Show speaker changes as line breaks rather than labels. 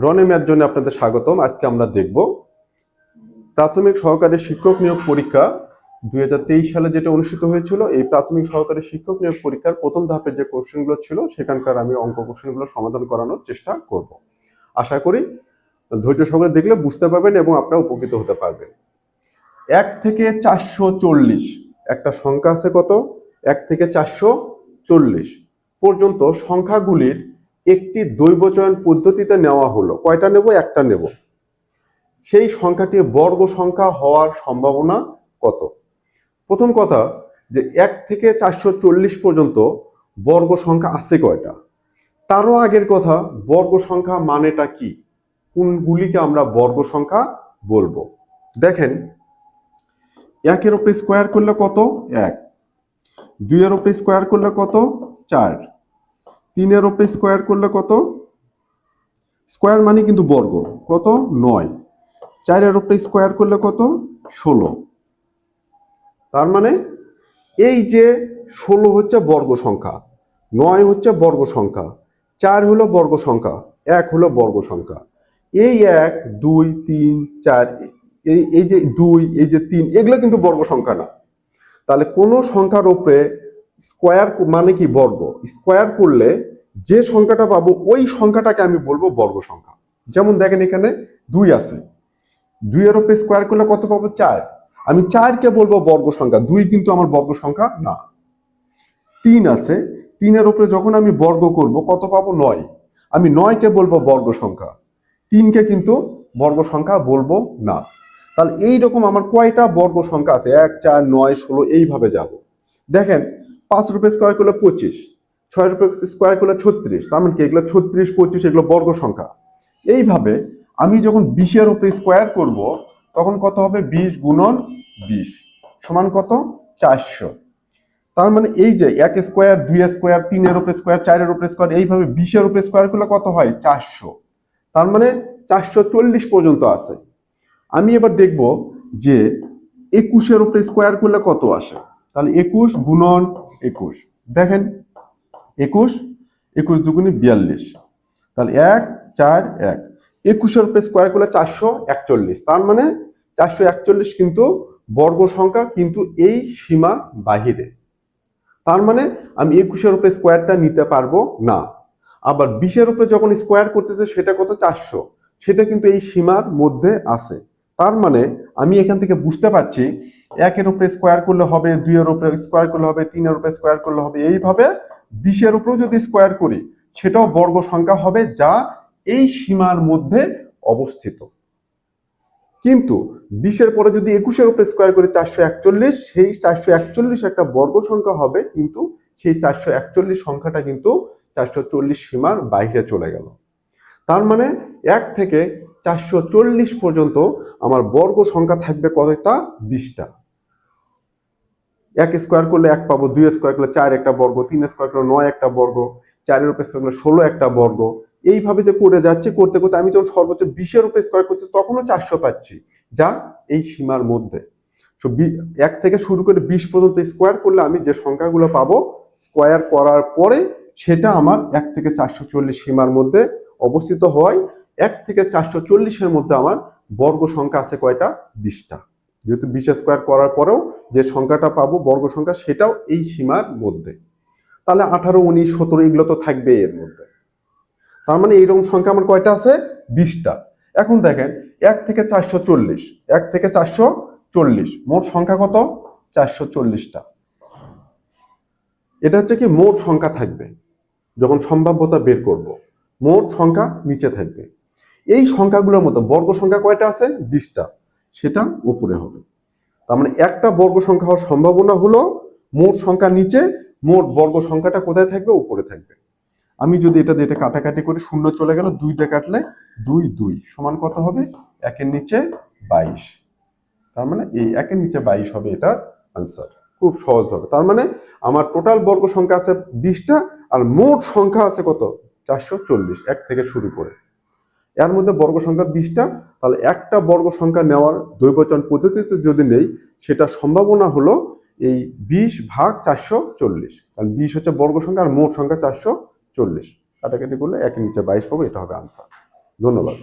রনে math জোনে আপনাদের স্বাগতম। আজকে আমরা দেখব প্রাথমিক সহকারী শিক্ষক নিয়োগ পরীক্ষা 2023 সালে যেটা অনুষ্ঠিত হয়েছিল। এই প্রাথমিক সহকারী শিক্ষক নিয়োগ পরীক্ষার প্রথম ধাপের যে কোশ্চেনগুলো ছিল সেখানকার আমি অঙ্ক কোশ্চেনগুলো সমাধান করানোর চেষ্টা করব। আশা করি ধৈর্য সহকারে দেখলে বুঝতে পারবেন এবং আপনারা উপকৃত হতে পারবেন। 1 থেকে 440 একটা সংখ্যা আছে, কত? 1 থেকে 440 পর্যন্ত সংখ্যাগুলির একটি দ্বৈবচয়ন পদ্ধতিতে নেওয়া হলো। কয়টা নেব? একটা নেব। সেই সংখ্যাটি বর্গ সংখ্যা হওয়ার সম্ভাবনা কত? প্রথম কথা যে 1 থেকে 440 পর্যন্ত বর্গ সংখ্যা আছে কয়টা? তারও আগের কথা, বর্গ সংখ্যা মানেটা কি, কোনগুলিকে আমরা বর্গ সংখ্যা বলবো। দেখেন, 1 এর উপরে স্কোয়ার করলে কত? 1। 2 এর উপরে স্কোয়ার করলে কত? 4। 3 এর উপরে স্কোয়ার করলে কত? স্কোয়ার মানে কিন্তু বর্গ, কত? 9। 4 এর উপরে স্কোয়ার করলে কত? 16। তার মানে এই যে 16 হচ্ছে বর্গ সংখ্যা, 9 হচ্ছে বর্গ সংখ্যা, 4 হলো বর্গ সংখ্যা, 1 হলো বর্গ সংখ্যা। এই 1, 2, 3, 4, এই যে 2, এই যে 3, এগুলো কিন্তু বর্গ সংখ্যা না। তাহলে কোনো সংখ্যার উপরে স্কোয়ার মানে কি? বর্গ। স্কোয়ার করলে যে সংখ্যাটা পাবো ওই সংখ্যাটাকে আমি বলবো বর্গ সংখ্যা। যেমন দেখেন, এখানে 2 আছে, 2 এর উপরে স্কোয়ার করলে কত পাবো? 4। আমি 4 কে বলবো বর্গ সংখ্যা, 2 কিন্তু আমার বর্গ সংখ্যা না। 3 আছে, 3 এর উপরে যখন আমি বর্গ করব কত পাবো? 9। আমি 9 কে বলবো বর্গ সংখ্যা, 3 কে কিন্তু বর্গ সংখ্যা বলবো না। তাহলে এইরকম আমার কয়টা বর্গ সংখ্যা আছে? 1, 4, 9, 16, এইভাবে যাব। দেখেন, 5 এর উপরে স্কোয়ার করলে 25, 6 এর উপরে স্কোয়ার করলে 36, তার মানে কি? এগুলো 36, 25 এগুলো বর্গ সংখ্যা। এইভাবে আমি যখন 20 এর উপরে স্কোয়ার করব তখন কত হবে? 20 গুণন 20 সমান কত? 400। তার মানে এই যে 1 স্কোয়ার, 2 স্কোয়ার, 3 এর উপরে স্কোয়ার, 4 এর উপরে স্কোয়ার, এইভাবে 20 এর উপরে স্কোয়ার করলে কত হয়? 400। তার মানে 440 পর্যন্ত আছে। আমি এবার দেখব যে 21 এর উপরে স্কোয়ার করলে কত আসে। তাহলে 21 গুণন 21, দেখেন 21, 21 দুগুণে 42, তাহলে 1, 4, 1। 21 এর উপরে স্কোয়ার করলে 441, তার মানে 441 কিন্তু বর্গ সংখ্যা, কিন্তু এই সীমা বাহিরে। তার মানে আমি 21 এর উপরে স্কোয়ারটা নিতে পারবো না। আবার 20 এর উপরে যখন স্কোয়ার করতেছে সেটা কত? 400, সেটা কিন্তু এই সীমার মধ্যে আছে। তার মানে আমি এখান থেকে বুঝতে পারছি 1 এর উপরে স্কোয়ার করলে হবে, 2 এর উপরে স্কোয়ার করলে হবে, 3 এর উপরে স্কোয়ার করলে হবে, এইভাবে 20 এর উপরেও যদি স্কোয়ার করি সেটাও বর্গ সংখ্যা হবে, যা এই সীমার মধ্যে অবস্থিত। কিন্তু 20 এর পরে যদি 21 এর উপরে স্কোয়ার করি 441, সেই 441 একটা বর্গ সংখ্যা হবে, কিন্তু সেই 441 সংখ্যাটা কিন্তু 440 সীমার বাইরে চলে গেল। তার মানে 1 থেকে 440 পর্যন্ত আমার বর্গ সংখ্যা থাকবে কতটা? 20টা। 1 স্কোয়ার করলে 1 পাবো, 2 স্কোয়ার করলে 4 একটা বর্গ, 3 স্কোয়ার করলে 9 একটা বর্গ, 4 এর উপরে স্কোয়ার করলে 16 একটা বর্গ। এইভাবে যে করে যাচ্ছে, করতে করতে আমি যখন সর্বোচ্চ 20 এর উপরে স্কোয়ার করছি তখনও 400 পাচ্ছি, যা এই সীমার মধ্যে। 1 থেকে শুরু করে 20 পর্যন্ত স্কোয়ার করলে আমি যে সংখ্যাগুলো পাবো, স্কোয়ার করার পরে সেটা আমার 1 থেকে 440 সীমার মধ্যে অবস্থিত হয়। 1 থেকে 440 এর মধ্যে আমার বর্গ সংখ্যা আছে কয়টা? 20টা। যেহেতু 20 স্কোয়ার করার পরেও যে সংখ্যাটা পাবো বর্গ সংখ্যা, সেটাও এই সীমার মধ্যে। তাহলে 18, 19, 17 এগুলো তো থাকবে এর মধ্যে। তার মানে এইরকম সংখ্যা আমার কয়টা আছে? 20টা। এখন দেখেন, 1 থেকে 440, 1 থেকে 440 মোট সংখ্যা কত? 440টা। এটা হচ্ছে কি মোট সংখ্যা থাকবে যখন সম্ভাব্যতা বের করব। মোট সংখ্যা নিচে থাকবে। এই সংখ্যাগুলোর মধ্যে বর্গ সংখ্যা কয়টা আছে? 20টা, সেটা উপরে হবে। তার মানে একটা বর্গ সংখ্যা হওয়ার সম্ভাবনা হলো মোট সংখ্যা নিচে, মোট বর্গ সংখ্যাটা কোথায় থাকবে? উপরে থাকবে। আমি যদি এটা দিয়ে এটা কাটাকাটি করে শূন্য চলে গেল, 2 দিয়ে কাটলে 2, 2 সমান কত হবে? 1 এর নিচে 22। তার মানে এই 1 এর নিচে 22 হবে এটার আনসার, খুব সহজভাবে। তার মানে আমার টোটাল বর্গ সংখ্যা আছে 20টা, আর মোট সংখ্যা আছে কত? 440, 1 থেকে শুরু করে। এর মধ্যে বর্গ সংখ্যা 20টা। তাহলে একটা বর্গ সংখ্যা নেওয়ার দ্বৈবচন পদ্ধতিতে যদি নেই, সেটা সম্ভাবনা হলো এই 20 ভাগ 440। কারণ 20 হচ্ছে বর্গ সংখ্যা আর মোট সংখ্যা 440। কাটাকাটি করলে 1 এর নিচে 22 পাবো, এটা হবে আনসার। ধন্যবাদ।